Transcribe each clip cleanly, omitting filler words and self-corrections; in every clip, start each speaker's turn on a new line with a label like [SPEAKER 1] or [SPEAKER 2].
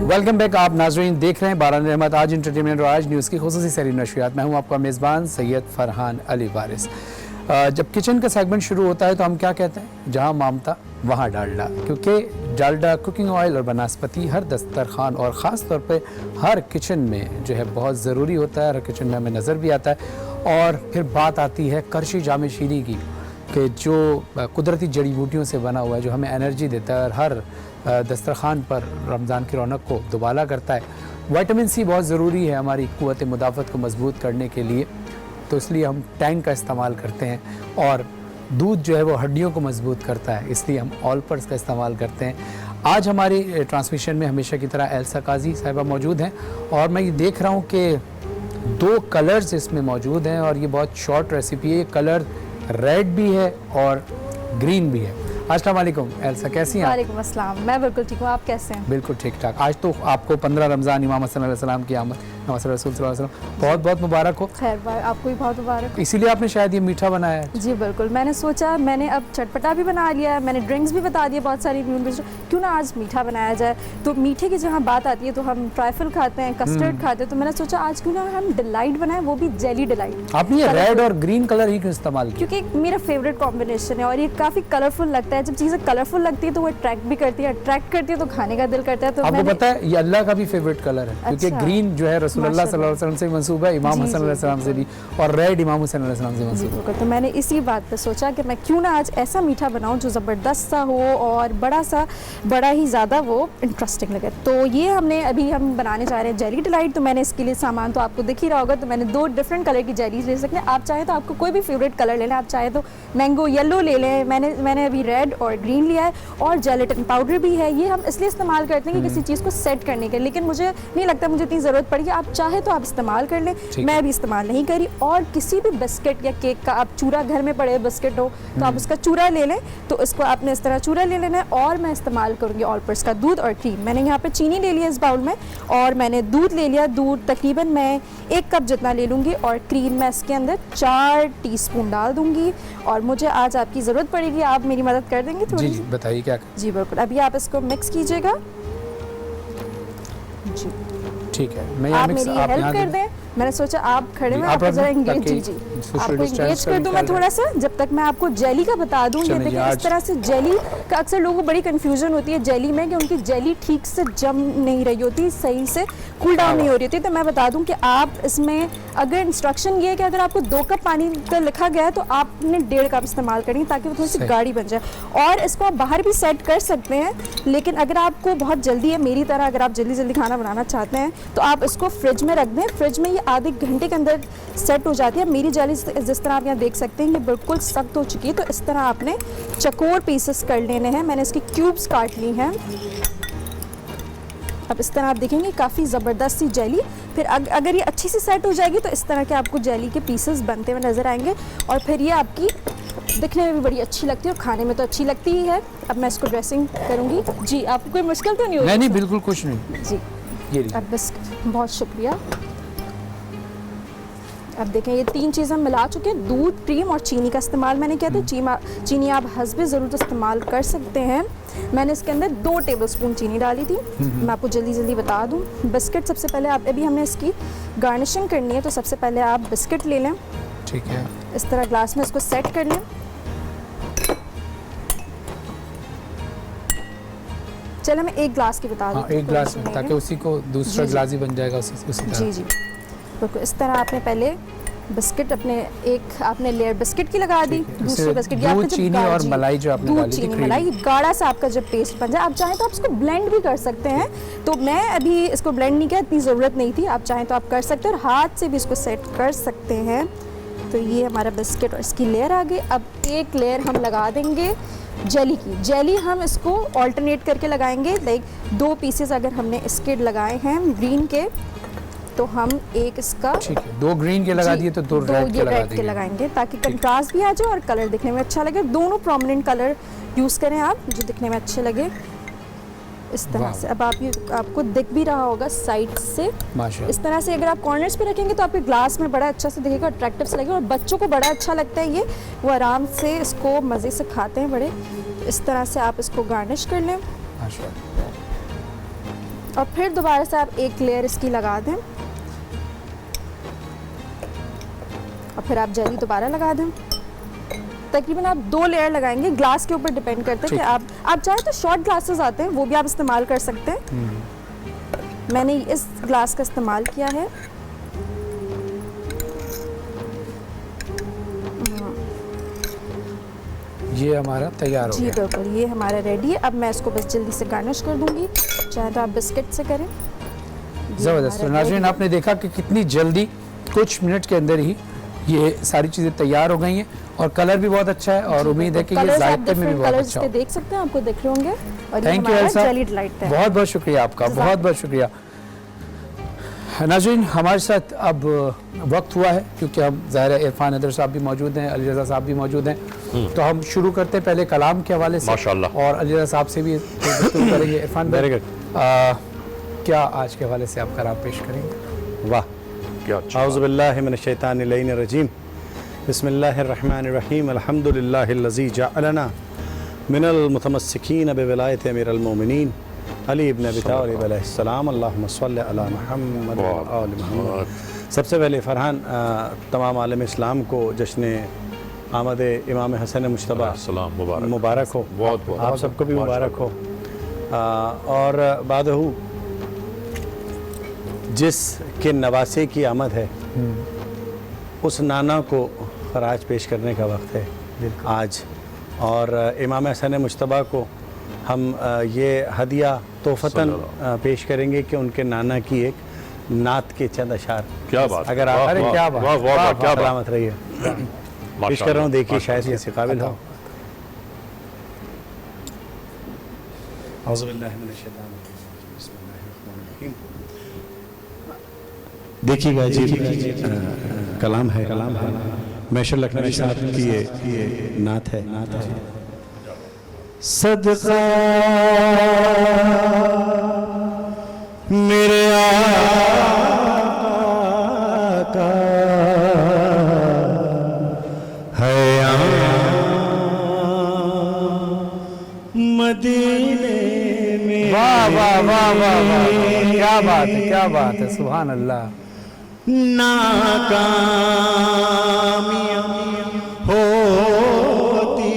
[SPEAKER 1] Welcome back. आप नाजरीन देख रहे हैं बारान रहमत आज इंटरटेनमेंट और आज न्यूज़ की खुसूसी सैरी नशरियात। मैं हूं आपका मेज़बान सैयद फरहान अली वारिस। जब किचन का सेगमेंट शुरू होता है तो हम क्या कहते हैं, जहां मामता वहां डालडा, क्योंकि डालडा, कुकिंग ऑयल और बनास्पति हर दस्तरखान और ख़ास तौर पे हर किचन में जो है बहुत ज़रूरी होता है, हर किचन में हमें नज़र भी आता है। और फिर बात आती है करशी जामे शीरी की, कि जो कुदरती जड़ी बूटियों से बना हुआ है, जो हमें एनर्जी देता है और हर दस्तरखान पर रमज़ान की रौनक को दुबाला करता है। विटामिन सी बहुत ज़रूरी है हमारी क़ुव्वत मुदाफ़त को मज़बूत करने के लिए, तो इसलिए हम टैंक का इस्तेमाल करते हैं। और दूध जो है वो हड्डियों को मज़बूत करता है, इसलिए हम ऑलपर्स का इस्तेमाल करते हैं। आज हमारी ट्रांसमिशन में हमेशा की तरह एल्सा काजी साहिबा मौजूद हैं, और मैं ये देख रहा हूँ कि 2 कलर्स इसमें मौजूद हैं और ये बहुत शॉर्ट रेसिपी है। ये कलर रेड भी है और ग्रीन भी है। अस्सलाम वालेकुम एल्सा, कैसी हैं आप?
[SPEAKER 2] वालेकुम अस्सलाम, मैं बिल्कुल ठीक हूँ, आप कैसे हैं?
[SPEAKER 1] बिल्कुल ठीक ठाक। आज तो आपको 15 रमज़ान इमाम हसन अलैहिस्सलाम की आमद, रसूल सल्लल्लाहु अलैहि वसल्लम, बहुत बहुत मुबारक हो।
[SPEAKER 2] खैर बार आपको भी बहुत मुबारक हो।
[SPEAKER 1] इसीलिए आपने शायद ये मीठा बनाया है।
[SPEAKER 2] जी बिल्कुल, मैंने सोचा मैंने अब चटपटा भी बना लिया है, मैंने ड्रिंक्स भी बता दिए बहुत सारी, क्यों ना आज मीठा बनाया जाए। तो मीठे की जहाँ बात आती है तो हम ट्राइफल खाते हैं, कस्टर्ड खाते हैं, तो मैंने सोचा आज क्यों ना हम डिलाइट बनाएं, वो भी जेली डिलाइट।
[SPEAKER 1] आपने ये रेड और ग्रीन कलर ही क्यों इस्तेमाल किया?
[SPEAKER 2] क्योंकि मेरा फेवरेट कॉम्बिनेशन है और ये काफ़ी कलरफुल लगता है। जब चीज़ें कलरफुल लगती है तो वो अट्रैक्ट भी करती है, अट्रैक्ट करती है तो खाने का दिल करता है। तो
[SPEAKER 1] आपको पता है ये अल्लाह का भी फेवरेट कलर है, क्योंकि
[SPEAKER 2] अच्छा।
[SPEAKER 1] ग्रीन जो है रसूलुल्लाह सल्लल्लाहु अलैहि वसल्लम से मंसूब है, इमाम हसन अलैहि सलाम से भी, और रेड इमाम हुसैन अलैहि सलाम से मंसूब है।
[SPEAKER 2] तो मैंने इसी बात पे सोचा कि मैं क्यों ना आज ऐसा मीठा बनाऊं जो ज़बरदस्त सा हो और बड़ा ही ज़्यादा वो इंटरेस्टिंग लगे। तो ये हम बनाने जा रहे हैं जेली डिलाइट। तो मैंने इसके लिए सामान तो आपको दिख ही रहा होगा, तो मैंने 2 डिफरेंट कलर की जेलीज ले सकते हैं। आप चाहें तो आपको कोई भी फेवरेट कलर ले लें, आप चाहें तो मैंगो येलो ले लें, मैंने अभी रेड और ग्रीन लिया है, और जेलेटिन पाउडर भी है। ये हम इसलिए इस्तेमाल करते हैं कि किसी चीज़ को सेट करने के, लेकिन मुझे नहीं लगता मुझे इतनी ज़रूरत पड़ेगी। आप चाहे तो आप इस्तेमाल कर लें, मैं अभी इस्तेमाल नहीं करी। और किसी भी बिस्किट या केक का, आप चूरा घर में पड़े बिस्किट हो तो आप उसका चूरा ले लें, तो इसको आपने इस तरह चूरा ले लेना है। और मैं इस्तेमाल करूँगी ऑलपर्स का दूध और क्रीम। मैंने यहाँ पे चीनी ले लिया इस बाउल में, और मैंने दूध ले लिया। दूध तकरीबन मैं 1 कप जितना ले लूँगी, और क्रीम मैं इसके अंदर 4 टीस्पून डाल दूँगी। और मुझे आज आपकी ज़रूरत पड़ेगी, आप मेरी मदद कर देंगे थोड़ी?
[SPEAKER 1] जी बताइए क्या?
[SPEAKER 2] जी बिल्कुल, अभी आप इसको मिक्स कीजिएगा। जी
[SPEAKER 1] ठीक है, मैं
[SPEAKER 2] आप मेरी हेल्प कर दें। मैंने सोचा आप खड़े में, आपको जरा एंगेज, जी आपको एंगेज कर दूं मैं थोड़ा सा, जब तक मैं आपको जेली का बता दूं। ये देखिए इस तरह से जेली का अक्सर लोगों को बड़ी कंफ्यूजन होती है जेली में, कि उनकी जेली ठीक से जम नहीं रही होती, सही से कूल डाउन नहीं हो रही होती। तो मैं बता दूं कि आप इसमें अगर इंस्ट्रक्शन ये है कि अगर आपको 2 कप पानी का लिखा गया है तो आपने 1.5 कप इस्तेमाल करनी, ताकि वो थोड़ी सी गाढ़ी बन जाए। और इसको आप बाहर भी सेट कर सकते हैं, लेकिन अगर आपको बहुत जल्दी है, मेरी तरह अगर आप जल्दी खाना बनाना चाहते हैं, तो आप इसको फ्रिज में रख दें। फ्रिज में ये आधे घंटे के अंदर सेट हो जाती है। मेरी जेली जिस तरह आप यहाँ देख सकते हैं ये बिल्कुल सख्त हो चुकी है, तो इस तरह आपने चकोर पीसेस कर लेने हैं। मैंने इसकी क्यूब्स काट ली हैं। अब इस तरह आप देखेंगे काफ़ी ज़बरदस्त सी जेली। फिर अगर ये अच्छी सी सेट हो जाएगी तो इस तरह के आपको जेली के पीसेस बनते हुए नज़र आएंगे, और फिर ये आपकी दिखने में भी बड़ी अच्छी लगती है और खाने में तो अच्छी लगती ही है। अब मैं इसको ड्रेसिंग करूँगी। जी आपको कोई मुश्किल तो नहीं होगी?
[SPEAKER 1] नहीं, बिल्कुल कुछ नहीं।
[SPEAKER 2] जी
[SPEAKER 1] ये
[SPEAKER 2] अब बस, बहुत शुक्रिया। अब देखें ये 3 चीज़ हम मिला चुके हैं। दूध, क्रीम और चीनी का इस्तेमाल मैंने किया था। चीनी आप हस्बे ज़रूरत इस्तेमाल कर सकते हैं। मैंने इसके अंदर 2 टेबलस्पून चीनी डाली थी। मैं आपको जल्दी बता दूं। बिस्किट सबसे पहले आप, अभी हमने इसकी गार्निशिंग करनी है, तो सबसे पहले आप बिस्किट ले लें।
[SPEAKER 1] ठीक है,
[SPEAKER 2] इस तरह ग्लास में इसको सेट कर लें। चलो मैं 1 ग्लास की बता दूँ।
[SPEAKER 1] 1 ग्लास में, ताकि उसी को दूसरा ग्लास ही बन जाएगा उसी तरह।
[SPEAKER 2] जी बिल्कुल। इस तरह आपने पहले बिस्किट आपने लेयर बिस्किट की लगा दी, दूसरे बिस्किट की,
[SPEAKER 1] दूध, चीनी और मलाई जो आपने डाली थी,
[SPEAKER 2] मलाई गाढ़ा सा आपका जब पेस्ट बन जाए, आप चाहें तो आप इसको ब्लेंड भी कर सकते हैं। तो मैं अभी इसको ब्लेंड नहीं किया, इतनी ज़रूरत नहीं थी। आप चाहें तो आप कर सकते हैं, और हाथ से भी इसको सेट कर सकते हैं। तो ये हमारा बिस्किट और इसकी लेयर आ गई। अब 1 लेयर हम लगा देंगे जेली की। जेली हम इसको ऑल्टरनेट करके लगाएंगे। लाइक 2 पीसेस अगर हमने इसके लगाए हैं ग्रीन के, तो हम एक इसका,
[SPEAKER 1] ठीक है, 2 ग्रीन के लगा दिए तो 2 रेड के
[SPEAKER 2] लगाएंगे, ताकि कंट्रास्ट भी आ जाए और कलर दिखने में अच्छा लगे। दोनों प्रोमिनेंट कलर यूज़ करें आप, जो दिखने में अच्छे लगे इस तरह से। अब आपको दिख भी रहा होगा साइड से, इस तरह से। अगर आप कॉर्नर्स पे रखेंगे तो आपके ग्लास में बड़ा अच्छा से दिखेगा, अट्रैक्टिव से लगेगा, और बच्चों को बड़ा अच्छा लगता है ये, वो आराम से इसको मज़े से खाते हैं बड़े। इस तरह से आप इसको गार्निश कर लें। और फिर दोबारा से आप एक लेयर इसकी लगा दें और फिर आप जेली दोबारा लगा दें। तकरीबन आप 2 लेयर लगाएंगे, ग्लास के ऊपर डिपेंड करता है कि आप चाहे तो शॉर्ट ग्लासेस आते हैं वो भी आप इस्तेमाल कर सकते हैं। मैंने इस ग्लास का इस्तेमाल किया है।
[SPEAKER 1] ये हमारा तैयार हो
[SPEAKER 2] जी
[SPEAKER 1] गया।
[SPEAKER 2] बिल्कुल, ये हमारा रेडी है। अब मैं इसको बस जल्दी से गार्निश कर दूंगी, चाहे तो आप बिस्किट से करें।
[SPEAKER 1] ज़बरदस्त। तो नाज़रीन आपने देखा कि कितनी जल्दी कुछ मिनट के अंदर ही ये सारी चीज़ें तैयार हो गई हैं और कलर भी बहुत अच्छा है और उम्मीद है कि ये जायके में भी बहुत अच्छा हो।
[SPEAKER 2] देख सकते हैं, आपको दिख रहे होंगे। और ये
[SPEAKER 1] थैंक यू
[SPEAKER 2] हमारा
[SPEAKER 1] एल्सा,
[SPEAKER 2] जेली डिलाइट है।
[SPEAKER 1] बहुत बहुत शुक्रिया आपका, बहुत बहुत शुक्रिया। नाज़रीन हमारे साथ अब वक्त हुआ है क्योंकि हम ज़ाहिर है इरफान हैदर साहब भी मौजूद हैं, अली रज़ा साहब भी मौजूद हैं, तो हम शुरू करते हैं पहले कलाम के हवाले से
[SPEAKER 3] माशाअल्लाह।
[SPEAKER 1] और अली रज़ा साहब से भी गुफ्तगू करेंगे। इरफान भाई क्या आज के हवाले से आप कलाम पेश करेंगे?
[SPEAKER 4] वाह,
[SPEAKER 3] क्या अच्छा
[SPEAKER 4] औज़ु बिल्लाहि मिनश शैतानिर रजीम, बिस्मिल्लाहिर रहमानिर रहीम, अल्हम्दुलिल्लाहिल्लज़ी जअलना मिनल मुतमस्सिकीन बिवलायत अमीरुल मोमिनीन अली इब्न अबी तालिब अलैहिस्सलाम, अल्लाहुम्मा सल्लि अला मुहम्मद व आलि मुहम्मद। सबसे पहले फरहान तमाम आलम इस्लाम को जश्न आमद इमाम हसन मुज्तबा
[SPEAKER 3] सलाम
[SPEAKER 4] मुबारक हो।
[SPEAKER 3] बहुत बहुत
[SPEAKER 4] आप सबको भी मुबारक हो। और बादहू जिस के नवासे की आमद है उस नाना को खराज पेश करने का वक्त है आज। और इमाम हसन मुज्तबा को हम ये हदिया तोहफ़तन पेश करेंगे कि उनके नाना की एक नात के चंद अशार।
[SPEAKER 3] क्या बात,
[SPEAKER 4] अगर आप
[SPEAKER 1] अरे क्या बात,
[SPEAKER 3] वाह वाह वाह, क्या बात,
[SPEAKER 4] सलामत रहिए। पेश कर रहा हूँ, देखिए शायद किसी काबिल हो। औज़ु बिल्लाहि मिनश शैतानिर रजीम, बिस्मिल्लाहिर्रहमानिर्रहीम। देखिएगा जी, कलाम है मैशर लखनवी साहब की ये नात है। सदका मेरे आका है मदीने में।
[SPEAKER 1] वाह वाह वाह वाह वाह, क्या बात है, क्या बात है, सुभान अल्लाह।
[SPEAKER 4] नाकामियाँ होती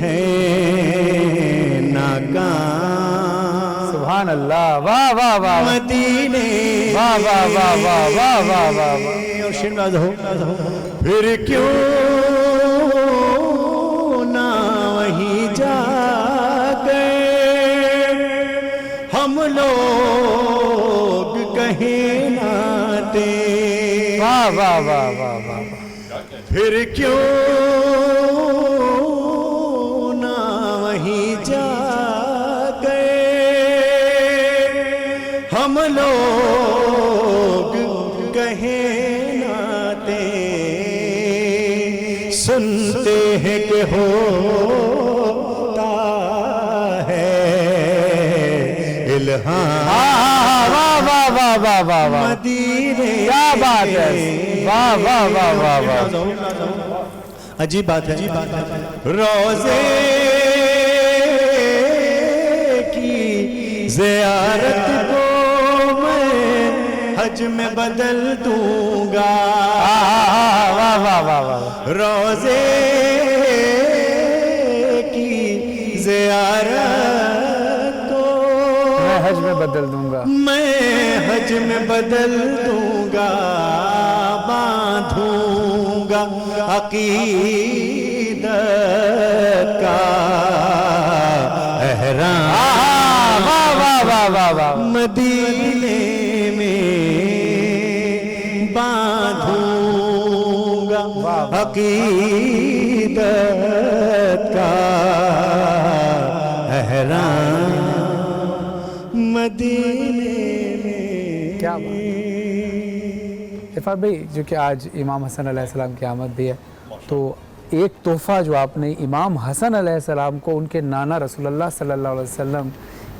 [SPEAKER 4] हैं नाकाम,
[SPEAKER 1] सुभान अल्लाह, वाह वाह वाह,
[SPEAKER 4] मदीने
[SPEAKER 1] वाह वाह वाह वाह वाह वाह वाह वाह।
[SPEAKER 4] और शिरनाज हो, फिर क्यों ना वहीं जा गए हम लोग कहीं नाते।
[SPEAKER 1] वाह वाह वाह वाह वाह,
[SPEAKER 4] फिर क्यों ना वहीं जा गए हम लोग कहीं नाते। सुनते हैं कि होता है इल्हाम
[SPEAKER 1] वाह वाह वाह वाह वाह वाह,
[SPEAKER 4] मदीने।
[SPEAKER 1] क्या बात है, वाह वाह वाह वाह वाह।
[SPEAKER 4] अजीब बात है, रोज़े की ज़ियारत को मैं हज में बदल दूंगा।
[SPEAKER 1] वाह वाह वाह वाह,
[SPEAKER 4] रोज़े की ज़ियारत को
[SPEAKER 1] मैं हज में बदल दूंगा,
[SPEAKER 4] मैं हज में बदल दूंगा। बांधूंगा अकीदत का एहराम,
[SPEAKER 1] वाह वाह वाह वाह वाह,
[SPEAKER 4] मदीने में बांधूंगा अकीदत का एहराम, मदीने में।
[SPEAKER 1] क्या बात। इरफान भाई, जो कि आज इमाम हसन अलैहिस्सलाम की आमद भी है, तो एक तोहफ़ा जो आपने इमाम हसन अलैहिस्सलाम को उनके नाना रसूलुल्लाह सल्लल्लाहु अलैहि वसल्लम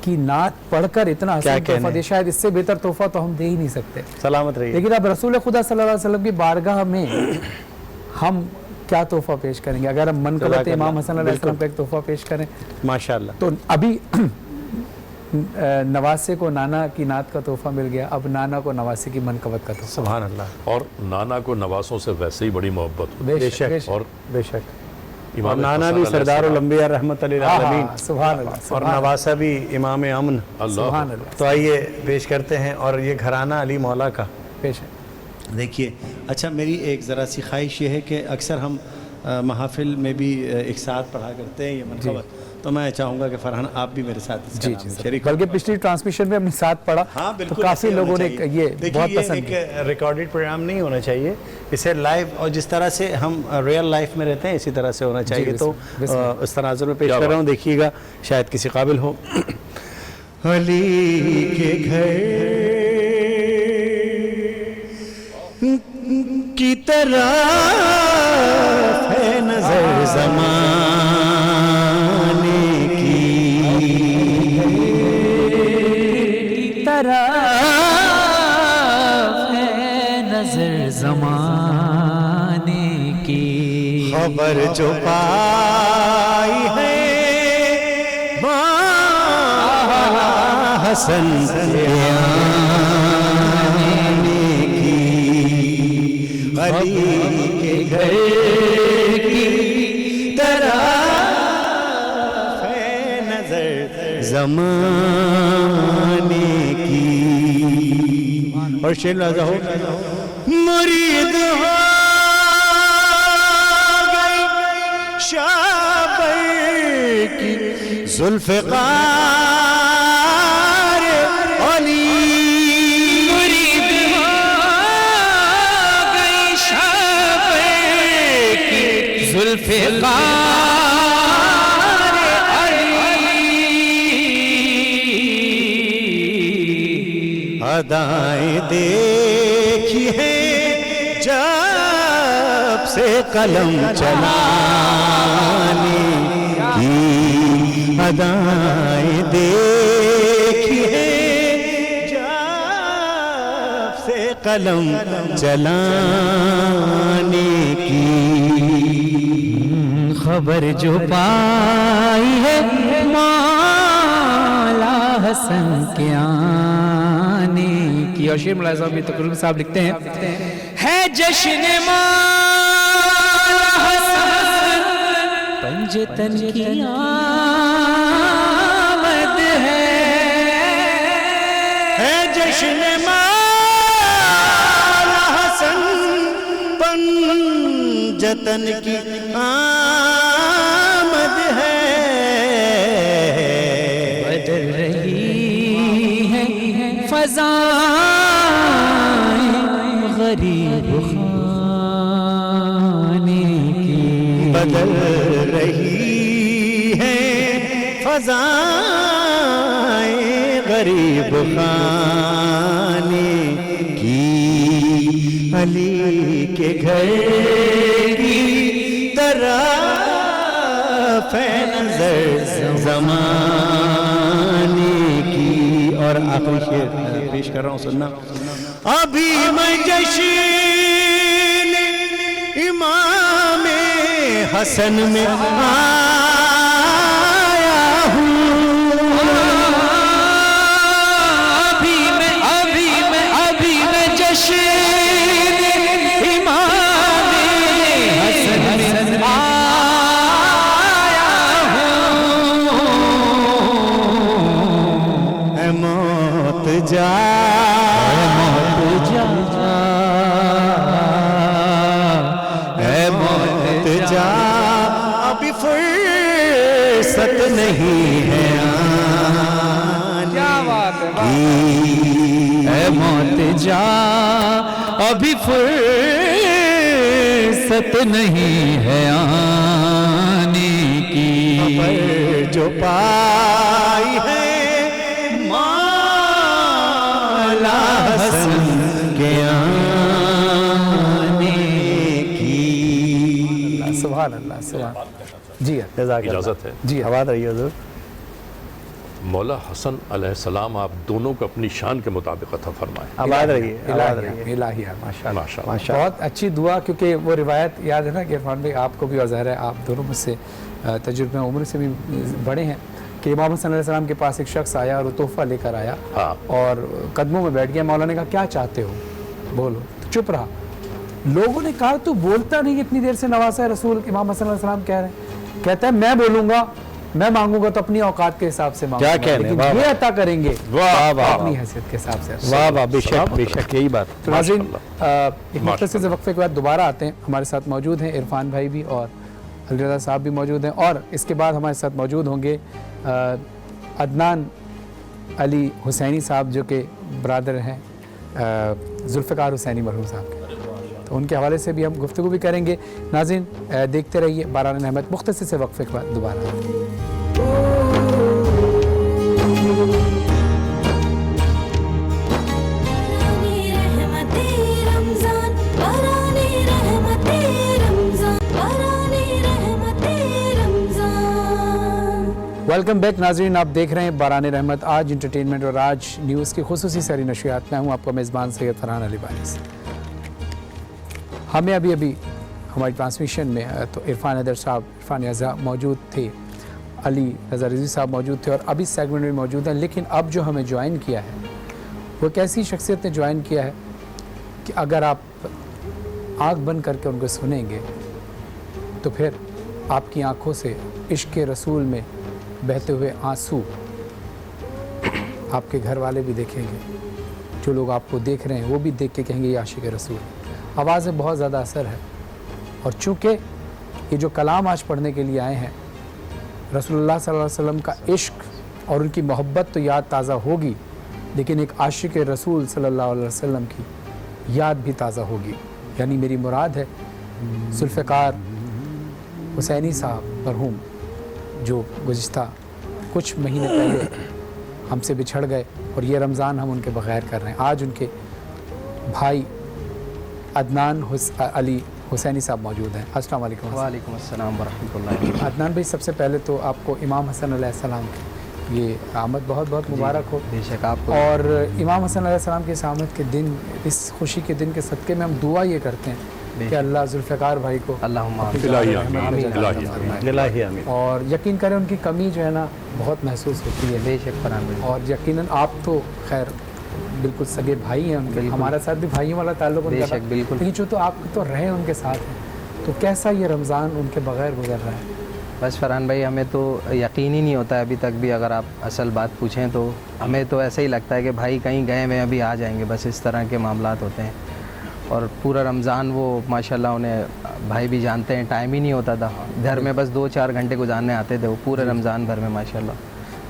[SPEAKER 1] की नात पढ़कर इतना हसन तोहफ़ा दिया, शायद इससे बेहतर तोहफ़ा तो हम दे ही नहीं सकते।
[SPEAKER 4] सलामत रहिए।
[SPEAKER 1] लेकिन अब रसूल खुदा सल्लल्लाहु अलैहि वसल्लम की बारगाह में हम क्या तोहफ़ा पेश करेंगे? अगर हम मनक़बत इमाम हसन अलैहिस्सलाम का एक तोहफ़ा पेश करें
[SPEAKER 4] माशाअल्लाह।
[SPEAKER 1] तो अभी नवासे को नाना की नात का तोहफा मिल गया, अब नाना को नवासे की मनकबत का तोहफा।
[SPEAKER 4] सुभान अल्लाह।
[SPEAKER 3] और नाना को नवासों से वैसे ही बड़ी मोहब्बत होती है।
[SPEAKER 1] बेशक
[SPEAKER 3] और
[SPEAKER 4] बेशक। और
[SPEAKER 3] इमाम
[SPEAKER 4] नाना भी
[SPEAKER 3] हसन
[SPEAKER 4] सरदार
[SPEAKER 3] अलैहिस्सलाम।
[SPEAKER 4] उल-अंबिया रहमतुल लिल आलमीन,
[SPEAKER 1] सुभान अल्लाह,
[SPEAKER 4] और
[SPEAKER 1] सुभान अल्लाह,
[SPEAKER 4] नवासा भी इमाम अमन।
[SPEAKER 3] अल्लाह
[SPEAKER 1] सुभान अल्लाह,
[SPEAKER 4] तो आइए पेश करते हैं, और ये घराना अली मौला का।
[SPEAKER 1] बेशक।
[SPEAKER 4] देखिए, अच्छा मेरी एक ज़रा सी ख्वाहिश ये है कि अक्सर हम महफिल में भी एक साथ पढ़ा करते हैं ये मनकबत, तो मैं चाहूँगा कि फरहान आप भी मेरे साथ इसका
[SPEAKER 1] जी
[SPEAKER 4] नाम
[SPEAKER 1] जी,
[SPEAKER 4] शरीक हो।
[SPEAKER 1] बल्कि पिछली ट्रांसमिशन में अपने साथ पढ़ा,
[SPEAKER 4] हाँ
[SPEAKER 1] तो
[SPEAKER 4] बिल्कुल,
[SPEAKER 1] काफ़ी
[SPEAKER 4] ऐसे होना
[SPEAKER 1] लोगों ने
[SPEAKER 4] चाहिए।
[SPEAKER 1] ये
[SPEAKER 4] देखिए,
[SPEAKER 1] बहुत
[SPEAKER 4] ये
[SPEAKER 1] पसंद किया।
[SPEAKER 4] एक रिकॉर्डेड प्रोग्राम नहीं होना चाहिए, इसे लाइव, और जिस तरह से हम रियल लाइफ में रहते हैं इसी तरह से होना चाहिए। तो इस तनाजुर में पेश कर रहा हूँ, देखिएगा शायद किसी काबिल हो। अली के घर की तरह है नजर ज़माने की
[SPEAKER 1] तरफ है नजर ज़माने की,
[SPEAKER 4] खबर जो पाई है मौला हसन से आने की, अली के घर की तरह है नजर ज़माने की। और शेर लाजा हो, मुरीद हो गई शाबर की ज़ुल्फ़िकार अली, मुरीद हो गई शाबर की ज़ुल्फ़िकार अली, अदाएं देखी है जब से कलम चलाने की, अदाएं देखी है जब से कलम चलाने की,
[SPEAKER 1] खबर जो पाई है मौला हसन के आने की। और शेर मुलाज़ा भी तकरीबन साहब लिखते हैं, है जश्न मौला हसन पंजतन की आमद है
[SPEAKER 4] जश्न मौला हसन पंजतन की आमद है,
[SPEAKER 1] बदल रही है फ़ज़ाएं गरीब खाने की,
[SPEAKER 4] बदल रही है फ़ज़ाएं गरीब खाने की, अली के घर की तरफ है नजर ज़माने की। और आखिरी शेर पेश कर रहा हूँ, सुनना। अभी मैं जश्न इमाम हसन में आया हूँ,
[SPEAKER 1] अभी मैं जश्न इमाम हसन में आया हूँ।
[SPEAKER 4] ऐ मौत जा, जा अभी फुर्सत नहीं है
[SPEAKER 1] क्या बात है,
[SPEAKER 4] ऐ मौत जा
[SPEAKER 1] अभी फुर्सत नहीं है आने की,
[SPEAKER 4] खबर जो पाई है मौला हसन के आने की। सुभान अल्लाह, सुभान। जी
[SPEAKER 3] इजाज़त है।
[SPEAKER 4] जी आवाज़ रही हुज़ूर।
[SPEAKER 3] मौला हसन अलैहिस्सलाम आप दोनों को अपनी शान के मुताबिक अता फरमाए।
[SPEAKER 4] आबाद रही है, आबाद रही है।
[SPEAKER 1] इलाहिया माशाअल्लाह,
[SPEAKER 3] माशाअल्लाह।
[SPEAKER 1] बहुत अच्छी दुआ, क्योंकि वो रिवायत याद है ना कि इरफान भाई आपको भी, और ज़ाहिर है आप दोनों मुझसे तजुर्बे उम्र से भी बड़े हैं, کہ امام حسن علیہ السلام کے پاس ایک شخص آیا اور وہ تحفہ لے کر آیا
[SPEAKER 3] ہاں
[SPEAKER 1] اور قدموں میں بیٹھ گیا. مولا نے کہا کیا چاہتے ہو بولو, تو چپ رہا. لوگوں نے کہا تو بولتا نہیں, اتنی دیر سے نواسا ہے رسول. امام حسن علیہ السلام کہہ رہے ہیں, کہتا ہے میں بولوں گا, میں مانگوں گا تو اپنی اوقات کے حساب سے مانگوں گا,
[SPEAKER 4] کیا کہنے,
[SPEAKER 1] لیکن
[SPEAKER 4] واہ
[SPEAKER 1] یہ عطا کریں گے
[SPEAKER 4] واہ واہ
[SPEAKER 1] اپنی حیثیت کے حساب سے.
[SPEAKER 4] واہ واہ, بے شک بے شک, یہی بات.
[SPEAKER 1] تو ناظرین ایک مختصر سے وقفے کے بعد دوبارہ آتے ہیں. ہمارے ساتھ موجود ہیں عرفان بھائی بھی اور علی رضا صاحب بھی موجود ہیں, اور اس کے بعد ہمارے ساتھ موجود ہوں گے عدنان علی حسینی صاحب جو کہ برادر ہیں ذوالفقار حسینی مرحوم صاحب کے, تو ان کے حوالے سے بھی ہم گفتگو بھی کریں گے. ناظرین دیکھتے رہیے باران رحمت. مختصر سے وقفے کے بعد دوبارہ آتے ہیں. ویلکم بیک ناظرین, آپ دیکھ رہے ہیں باران رحمت, آج انٹرٹینمنٹ اور آج نیوز کی خصوصی سری نشریات. میں ہوں آپ کا میزبان سید فرحان علی وارث. ہمیں ابھی ہماری ٹرانسمیشن میں تو عرفان حیدر صاحب, عرفان یزا موجود تھے, علی رضا رضوی صاحب موجود تھے اور ابھی سیگمنٹ میں موجود ہیں. لیکن اب جو ہمیں جوائن کیا ہے وہ ایک ایسی شخصیت نے جوائن کیا ہے کہ اگر آپ آنکھ بند کر کے ان کو سنیں گے تو پھر آپ کی آنکھوں سے عشق رسول میں بہتے ہوئے آنسو آپ کے گھر والے بھی دیکھیں گے, جو لوگ آپ کو دیکھ رہے ہیں وہ بھی دیکھ کے کہیں گے یہ عاشق رسول. آواز میں بہت زیادہ اثر ہے, اور چونکہ یہ جو کلام آج پڑھنے کے لیے آئے ہیں, رسول اللہ صلی اللہ علیہ وسلم کا عشق اور ان کی محبت تو یاد تازہ ہوگی, لیکن ایک عاشق رسول صلی اللہ علیہ وسلم کی یاد بھی تازہ ہوگی. یعنی میری مراد ہے ذوالفقار حسینی صاحب مرحوم, جو گزشتہ کچھ مہینے پہلے ہم سے بچھڑ گئے, اور یہ رمضان ہم ان کے بغیر کر رہے ہیں. آج ان کے بھائی عدنان علی حسینی صاحب موجود ہیں. السلام علیکم.
[SPEAKER 5] وعلیکم السلام ورحمۃ اللہ.
[SPEAKER 1] عدنان بھائی, سب سے پہلے تو آپ کو امام حسن علیہ السلام کی یہ آمد بہت بہت مبارک ہو.
[SPEAKER 5] بے شک آپ کو.
[SPEAKER 1] اور امام حسن علیہ السلام کی اس آمد کے دن, اس خوشی کے دن کے صدقے میں ہم دعا یہ کرتے ہیں کہ اللہ ذوالفقار بھائی کو
[SPEAKER 5] اللہم
[SPEAKER 3] الہی آمین.
[SPEAKER 4] الہی آمین.
[SPEAKER 1] اور یقین کریں ان کی کمی جو ہے نا بہت محسوس ہوتی ہے.
[SPEAKER 5] بے شک فرحان بھائی.
[SPEAKER 1] اور یقیناً آپ تو خیر بالکل سگے بھائی ہیں ان کے, ہمارے ساتھ بھی بھائیوں والا تعلق ان
[SPEAKER 5] بے
[SPEAKER 1] کا
[SPEAKER 5] شک, بالکل.
[SPEAKER 1] لیکن جو تو آپ تو رہے ان کے ساتھ ہیں, تو کیسا یہ رمضان ان کے بغیر گزر رہا ہے؟
[SPEAKER 5] بس فرحان بھائی, ہمیں تو یقین ہی نہیں ہوتا ہے ابھی تک بھی. اگر آپ اصل بات پوچھیں تو ہمیں تو ایسا ہی لگتا ہے کہ بھائی کہیں گئے ہوئے ابھی آ جائیں گے, بس اس طرح کے معاملات ہوتے ہیں. اور پورا رمضان وہ ماشاءاللہ انہیں بھائی بھی جانتے ہیں, ٹائم ہی نہیں ہوتا تھا گھر میں, بس 2-4 گھنٹے گزارنے آتے تھے وہ پورے رمضان بھر میں ماشاءاللہ.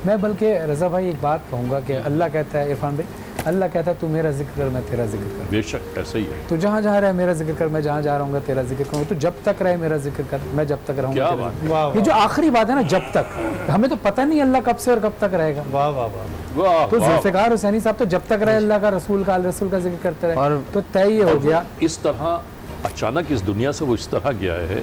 [SPEAKER 1] میں بلکہ رضا بھائی ایک بات کہوں گا کہ اللہ کہتا ہے, عرفان بھائی, اللہ کہتا ہے تو میرا ذکر کر میں تیرا ذکر کر.
[SPEAKER 3] بے شک ایسے ہی ہے.
[SPEAKER 1] تو جہاں جہاں رہے میرا ذکر کر, میں جہاں جا رہا ہوں گا تیرا ذکر کروں. تو جب تک رہے میرا ذکر کر, میں جب تک رہوں
[SPEAKER 3] کیا
[SPEAKER 1] گا
[SPEAKER 3] بات
[SPEAKER 1] تیرا ذکر. یہ جو آخری بات ہے نا, جب تک, ہمیں تو پتہ نہیں اللہ کب سے اور کب تک رہے گا.
[SPEAKER 4] واہ واہ واہ.
[SPEAKER 3] واہ
[SPEAKER 1] تو ذوالفقار حسینی صاحب تو جب تک رہے اللہ کا رسول کا رسول کا ذکر کرتے رہے,
[SPEAKER 5] اور
[SPEAKER 1] تو طے یہ ہو گیا.
[SPEAKER 3] اس طرح اچانک اس دنیا سے وہ اس طرح گیا ہے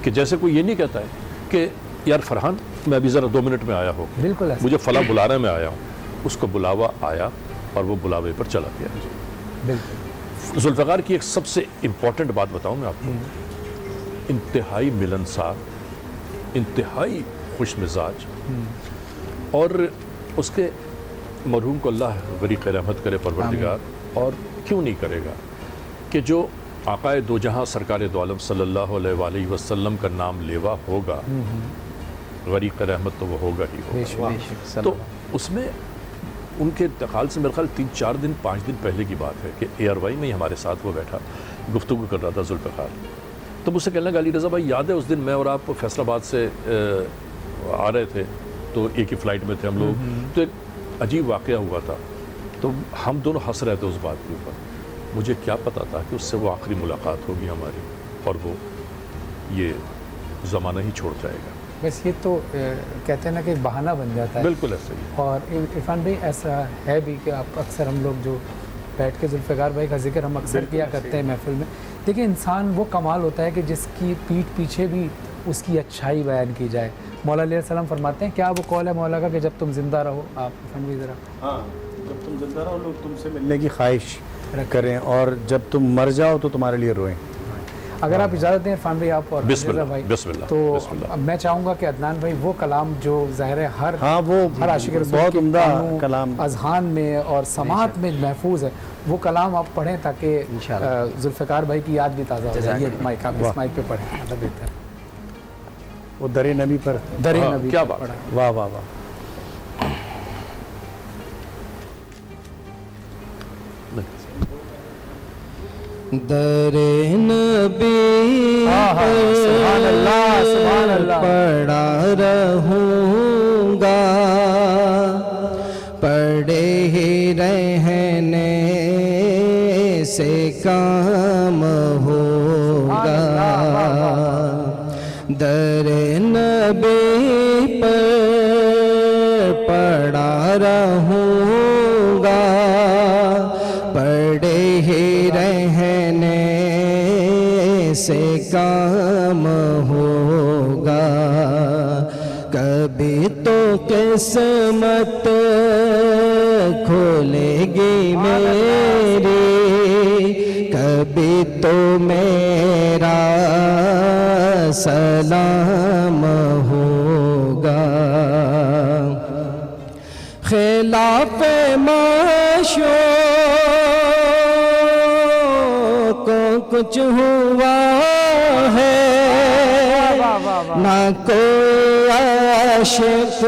[SPEAKER 3] کہ جیسے کوئی یہ نہیں کہتا ہے کہ یار فرحان میں ابھی ذرا 2 منٹ میں آیا ہوں,
[SPEAKER 1] بالکل ایسا.
[SPEAKER 3] مجھے فلاں بلا رہے میں آیا ہوں. اس کو بلاوا آیا اور وہ بلاوے پر چلا گیا.
[SPEAKER 1] بالکل.
[SPEAKER 3] ذوالفقار کی ایک سب سے امپورٹنٹ بات بتاؤں میں آپ کو, انتہائی ملنسار, انتہائی خوش مزاج, اور اس کے مرحوم کو اللہ غریق رحمت کرے پروردگار. اور کیوں نہیں کرے گا کہ جو آقائے دو جہاں سرکار دو عالم صلی اللہ علیہ وآلہ وسلم کا نام لیوا ہوگا, غریق رحمت تو وہ ہوگا ہی ہوگا.
[SPEAKER 5] بے شک.
[SPEAKER 3] تو اس میں ان کے انتقال سے میرے خیال 3-4 دن 5 دن پہلے کی بات ہے کہ اے آر وائی میں ہی ہمارے ساتھ وہ بیٹھا گفتگو کر رہا تھا ذوالفقار. تو مجھ سے کہنے لگا علی رضا بھائی یاد ہے اس دن میں اور آپ فیصل آباد سے آ رہے تھے, تو ایک ہی فلائٹ میں تھے ہم لوگ, تو ایک عجیب واقعہ ہوا تھا, تو ہم دونوں ہنس رہے تھے اس بات کے اوپر. مجھے کیا پتا تھا کہ اس سے وہ آخری ملاقات ہوگی ہماری, اور وہ یہ زمانہ ہی چھوڑ جائے گا.
[SPEAKER 1] بس یہ تو کہتے ہیں نا کہ ایک بہانہ بن جاتا ہے.
[SPEAKER 3] بالکل ایسا ہی.
[SPEAKER 1] اور عرفان بھائی ایسا ہے بھی کہ آپ اکثر ہم لوگ جو بیٹھ کے ذوالفقار بھائی کا ذکر ہم اکثر کیا کرتے ہیں محفل میں. دیکھیں انسان وہ کمال ہوتا ہے کہ جس کی پیٹھ پیچھے بھی اس کی اچھائی بیان کی جائے. مولا علیہ السلام فرماتے ہیں, کیا وہ قول ہے مولا کا کہ جب تم زندہ رہو, آپ عرفان بھائی ذرا.
[SPEAKER 4] ہاں, جب تم زندہ رہو لوگ تم سے ملنے کی خواہش کریں, اور جب تم مر جاؤ تو تمہارے لیے روئیں.
[SPEAKER 1] اگر آپ اجازت دیں عرفان بھائی آپ اور
[SPEAKER 3] بسم
[SPEAKER 1] رضا
[SPEAKER 3] اللہ،
[SPEAKER 1] بھائی،
[SPEAKER 3] بسم اللہ،
[SPEAKER 1] تو
[SPEAKER 3] بسم اللہ۔
[SPEAKER 1] اب میں چاہوں گا کہ عدنان بھائی وہ کلام جو ظاہر ہے ہر
[SPEAKER 4] ہاں وہ
[SPEAKER 1] ہر عاشق رسول
[SPEAKER 4] بہت
[SPEAKER 1] کے
[SPEAKER 4] عمدہ
[SPEAKER 1] کانوں،
[SPEAKER 4] کلام،
[SPEAKER 1] اذہان میں اور سماعت میں محفوظ ہے، وہ کلام آپ پڑھیں تاکہ
[SPEAKER 5] انشاءاللہ۔
[SPEAKER 1] ذوالفقار بھائی کی یاد بھی تازہ ہو جائے. یہ مائک آپ اس
[SPEAKER 4] واہ.
[SPEAKER 1] مائک پہ پڑھیں زیادہ بہتر.
[SPEAKER 4] وہ در نبی پر
[SPEAKER 1] در
[SPEAKER 3] ہاں،
[SPEAKER 1] نبی
[SPEAKER 3] کیا
[SPEAKER 1] پہ
[SPEAKER 3] بات
[SPEAKER 1] پڑھیں.
[SPEAKER 4] واہ واہ واہ.
[SPEAKER 5] در نبی
[SPEAKER 1] سبحان اللہ سبحان اللہ.
[SPEAKER 5] پڑھا رہوں گا، پڑھے ہی رہنے سے کام ہوگا. در نبی پر پڑھا رہوں گا، پڑھے ہی رہنے سے کام ہوگا. کبھی تو قسمت کھولے گی میری، کبھی تو میرا سلام ہوگا. خلاف معشوق کو کچھ ہوا ہے، نہ کوئی عاشق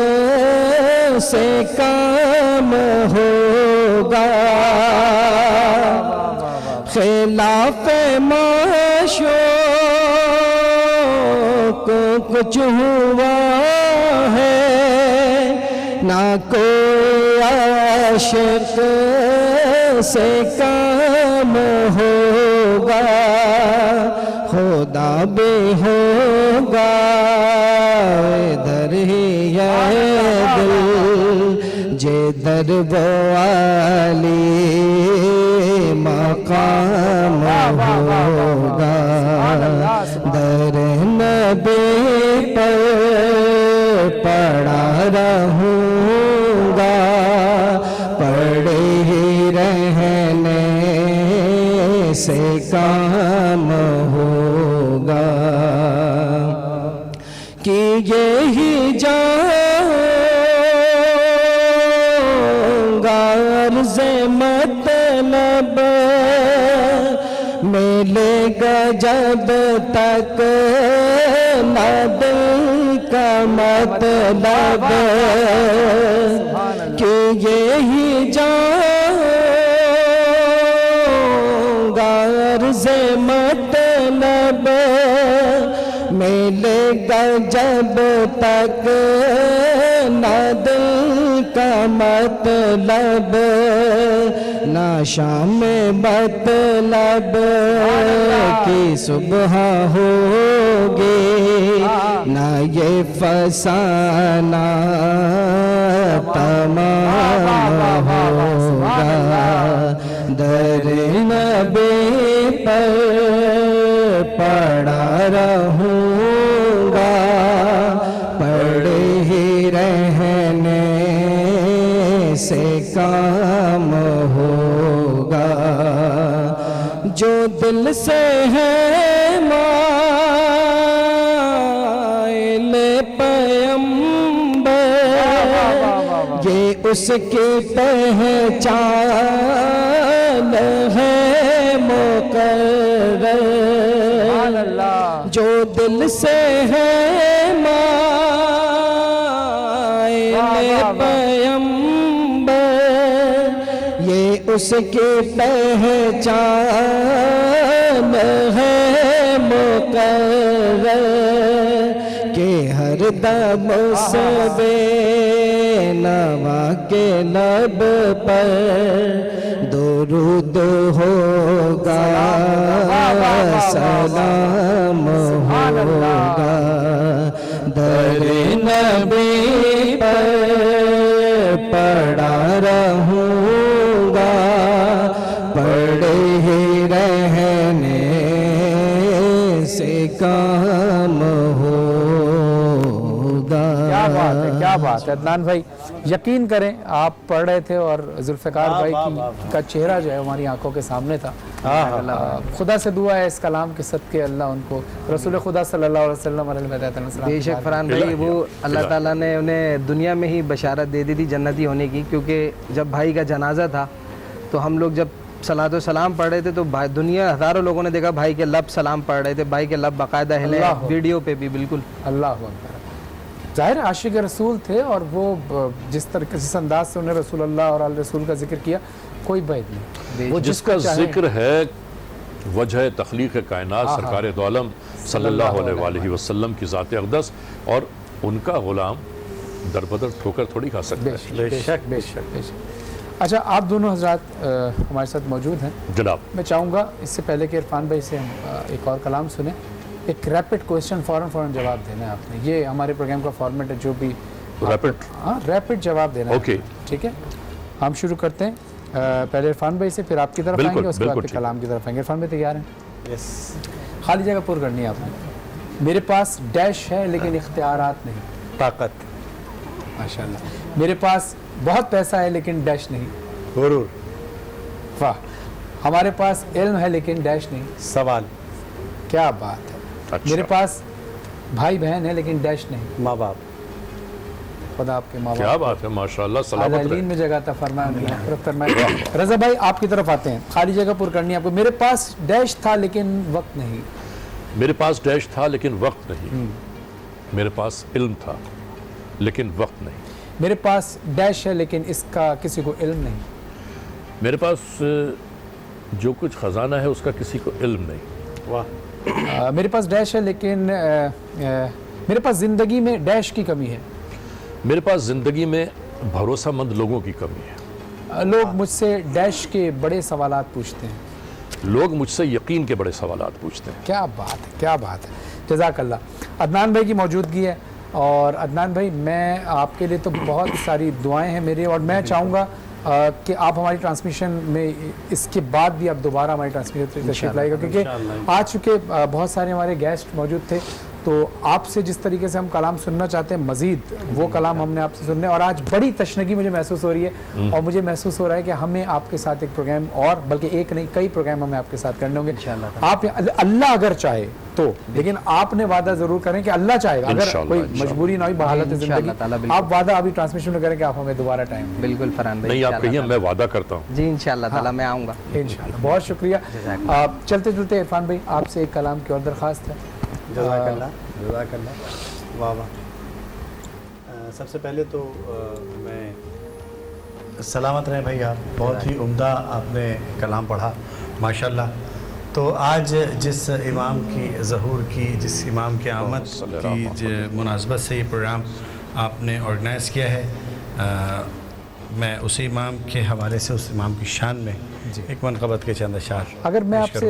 [SPEAKER 5] سے کام ہوگا. خلاف معشوق کو کچھ ہوا ہے، نہ کوئی عاشق سے کام ہوگا. خدا بھی ہوگا ادھر ہی یہ دل، جدھر وہ عالی مقام ہوگا. در نبی پر پڑھا رہوں گا، پڑھے ہی رہنے سے کام ہوگا. کہ یہی جاؤں گا عرض مطلب ملے گا جب تک نہ دل کا مطلب. کہ یہی جاؤں گا عرض مطلب ملے گا جب تک نہ دل کا مطلب، نہ شام مطلب کی صبح ہوگی، نہ یہ فسانہ تمام ہوگا. در نبی پر پڑھا رہوں گا، پڑھے ہی رہنے سے کام ہوگا. جو دل سے ہے مائل پیمبر، یہ اس کی پہچان ہے مقرر. جو دل سے ہے مائل پیمبر، یہ اس کی پہچان ہے مقرر. کہ ہر دم اس بے نوا کے لب پر درود ہوگا، سلام ہوگا. در نبی پر پڑھا رہوں گا، پڑھے ہی رہنے سے کام ہوگا.
[SPEAKER 1] کیا بات ہے. क्या बात है अदनान भाई, यकीन करें आप पढ़ रहे थे और जुल्फ़िकार भाई का चेहरा जो है हमारी आंखों के सामने था। खुदा से दुआ है इस कलाम के सदके अल्लाह उनको रसूल खुदा सल्लल्लाहु अलैहि वसल्लम
[SPEAKER 5] बेशक फरहान भाई, वो अल्लाह ताला ने उन्हें दुनिया में ही बशारत दे दी थी जन्नती होने की, क्योंकि जब भाई का जनाजा था तो हम लोग जब सलात व सलाम पढ़ रहे थे तो भाई दुनिया हज़ारों लोगों ने देखा भाई के लब सलाम पढ़ रहे थे, भाई के लब बाकायदा हिले, वीडियो पे भी बिल्कुल।
[SPEAKER 1] अल्लाह अकबर। ज़ाहिर आशिक रसूल थे और वो जिस अंदाज से उन्हें रसूल अल्लाह और अल रसूल का जिक्र किया कोई बैद नहीं।
[SPEAKER 3] वो जिसका जिक्र है वजह तख्लीक कायनात सरकार दो आलम सल्लल्लाहु अलैहि वसल्लम की ज़ात अक़दस, और उनका ग़ुलाम दरबदर ठोकर थोड़ी खा सकता है।
[SPEAKER 1] बेशक बेशक बेशक। अच्छा, आप दोनों हजरात हमारे साथ मौजूद हैं
[SPEAKER 3] जनाब।
[SPEAKER 1] मैं चाहूँगा इससे पहले कि इरफान भाई से हम एक और कलाम सुने, एक रैपिड क्वेश्चन फ़ौरन जवाब देना है आपने। ये हमारे प्रोग्राम का फॉर्मेट है, जो भी
[SPEAKER 3] रैपिड,
[SPEAKER 1] हाँ रैपिड जवाब देना है।
[SPEAKER 3] ओके
[SPEAKER 1] ठीक है, हम शुरू करते हैं। पहले इरफान भाई से, फिर आपकी तरफ आएंगे, उसके बाद फिर कलाम की तरफ आएंगे। इरफान भाई तैयार हैं?
[SPEAKER 4] यस।
[SPEAKER 1] खाली जगह पूरी करनी है आपने। मेरे पास डैश है लेकिन इख्तियारात नहीं।
[SPEAKER 4] ताकत।
[SPEAKER 1] माशाल्लाह। मेरे पास बहुत पैसा है लेकिन डैश नहीं।
[SPEAKER 4] गुरूर।
[SPEAKER 1] वाह। हमारे पास इल्म है लेकिन डैश नहीं।
[SPEAKER 4] सवाल।
[SPEAKER 1] क्या बात है।
[SPEAKER 3] अच्छा।
[SPEAKER 1] मेरे पास भाई बहन है लेकिन डैश नहीं।
[SPEAKER 4] माँ बाप।
[SPEAKER 1] खुदा आपके माँ बाप।
[SPEAKER 3] क्या बात है, माशाल्लाह, सलामत रहे।
[SPEAKER 1] में जगह था फरमाया। रज़ा भाई आपकी तरफ आते हैं, खाली जगह पूरी करनी है आपको। मेरे पास डैश था लेकिन वक्त नहीं।
[SPEAKER 3] मेरे पास डैश था लेकिन वक्त नहीं। मेरे पास इल्म था लेकिन वक्त नहीं।
[SPEAKER 1] मेरे पास डैश है लेकिन इसका किसी को इल्म नहीं।
[SPEAKER 3] मेरे पास जो कुछ ख़जाना है उसका किसी को इल्म नहीं।
[SPEAKER 4] वाह।
[SPEAKER 1] मेरे पास डैश है लेकिन मेरे पास ज़िंदगी में डैश की कमी है।
[SPEAKER 3] मेरे पास ज़िंदगी में भरोसामंद लोगों की कमी है।
[SPEAKER 1] लोग मुझसे डैश के बड़े सवालात पूछते हैं।
[SPEAKER 3] लोग मुझसे यकीन के बड़े सवालात पूछते हैं।
[SPEAKER 1] क्या बात है, क्या बात है। जज़ाकल्लाह। अदनान भाई की मौजूदगी है, और अदनान भाई मैं आपके लिए तो बहुत सारी दुआएं हैं मेरी, और मैं चाहूँगा कि आप हमारी ट्रांसमिशन में इसके बाद भी आप दोबारा हमारी ट्रांसमिशन तशरीफ लाइएगा, क्योंकि आ चुके बहुत सारे हमारे गेस्ट मौजूद थे, तो आपसे जिस तरीके से हम कलाम सुनना चाहते हैं मज़ीद, वो कलाम हमने आपसे सुनने, और आज बड़ी तशनगी मुझे महसूस हो रही है, और मुझे महसूस हो रहा है कि हमें आपके साथ एक प्रोग्राम, और बल्कि एक नहीं कई प्रोग्राम हमें आपके साथ करने होंगे आप, अल्लाह अगर चाहे तो। लेकिन आपने वादा ज़रूर करें कि अल्लाह चाहेगा, अगर कोई मजबूरी ना हो, बहालत ज़िंदगी, आप वादा अभी ट्रांसमिशन में करें कि आप हमें दोबारा टाइम।
[SPEAKER 5] बिल्कुल फरहान भाई,
[SPEAKER 3] नहीं, आप कहिए, मैं वादा करता हूँ
[SPEAKER 5] जी इंशाअल्लाह ताला मैं आऊँगा
[SPEAKER 1] इंशाअल्लाह। बहुत शुक्रिया। चलते चलते इरफान भाई आपसे एक कलाम की और दरख्वास्त है।
[SPEAKER 4] जज़ाकल्लाह, जज़ाकल्लाह, वाह वाह। सबसे पहले तो मैं सलामत रहें भाई, आप बहुत ही उम्दा आपने कलाम पढ़ा माशाल्लाह। तो आज जिस इमाम की ज़हूर की, जिस इमाम की आमद की मुनासबत से ये प्रोग्राम आपने ऑर्गेनाइज़ किया है, मैं उसी इमाम के हवाले से उस इमाम की शान में एक मनक़बत के चंद अशार
[SPEAKER 1] अगर मैं आपसे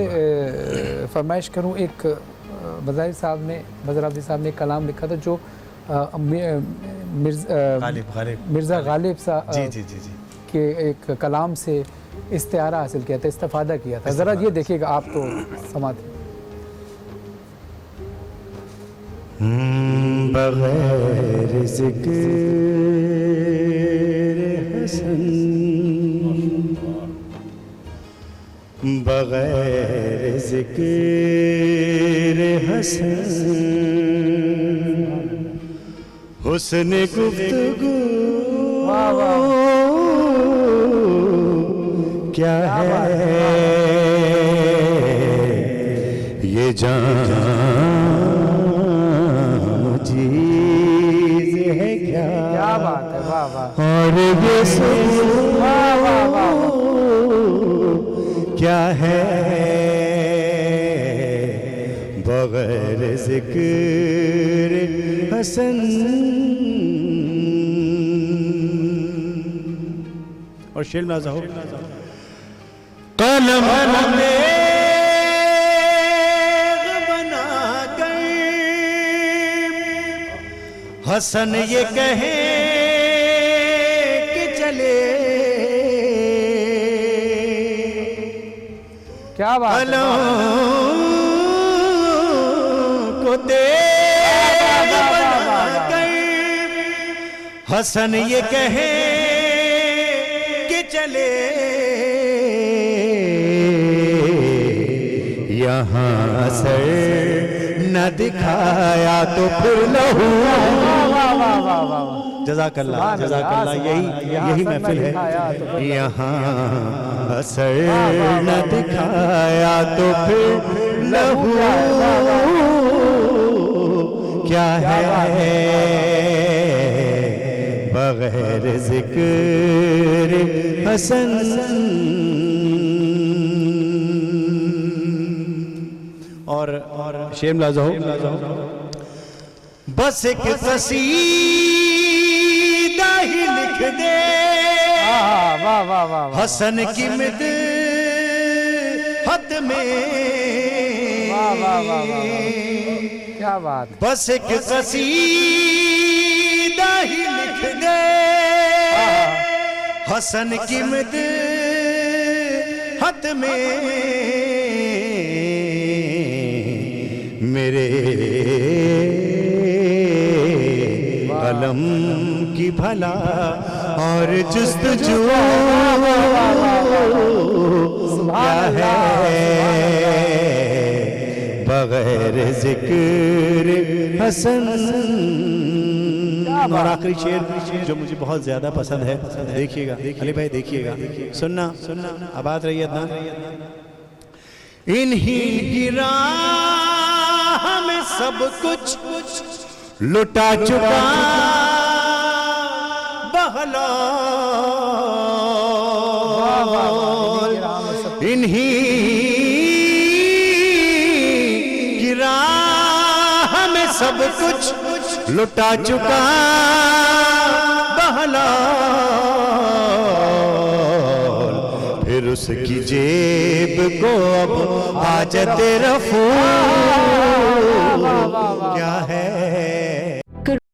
[SPEAKER 1] फरमाइश करूँ, एक बज़ाहिर साहब ने, बज़राफ़ी साहब ने एक कलाम लिखा था जो मिर्ज़ा गालिब साहब
[SPEAKER 4] जी जी जी जी
[SPEAKER 1] के एक कलाम से इस्तिआरा हासिल किया था, इस्तिफ़ादा किया था। ज़रा ये देखिएगा, आप तो समाते
[SPEAKER 4] बग़ैर ज़िक्र हसन, बग़ैर ज़िक्र हसन, हुस्न गुफ्तगू क्या है, ये जाम चीज़ है क्या
[SPEAKER 1] बात है। वाह वाह।
[SPEAKER 4] और ये क्या है, बग़ैर ज़िक्र हसन। और शेर नाज़ा हो, कलम में बना कर हसन ये कहे कि चले,
[SPEAKER 1] क्या बात है।
[SPEAKER 4] को तेज बना कर حسن یہ کہے کہ چلے یہاں سر نہ دکھایا تو پھر لہو. جزاک اللہ یہی محفل ہے. یہاں سر نہ دکھایا تو پھر لہو کیا ہے بغیر ذکر حسن. اور شیر ملاحظہ ہو. بس ایک قصیدہ ہی لکھ دے حسن کی مدحت میں.
[SPEAKER 1] کیا بات.
[SPEAKER 4] بس ایک قصیدہ ہی لکھ دے حسن کی مدحت میں. میرے قلم کی بھلا اور جستجو کیا ہے بغیر ذکر حسن. اور آخری شعر جو مجھے بہت زیادہ پسند ہے, دیکھیے گا علی بھائی, دیکھیے گا, سننا آباد رہیے عدنان. انہی کی راہ میں سب کچھ لٹا چکا بہلول. انہی کی راہ میں سب کچھ لٹا چکا بہلول. پھر اس کی جیب کو اب حاجت رفو کیا ہے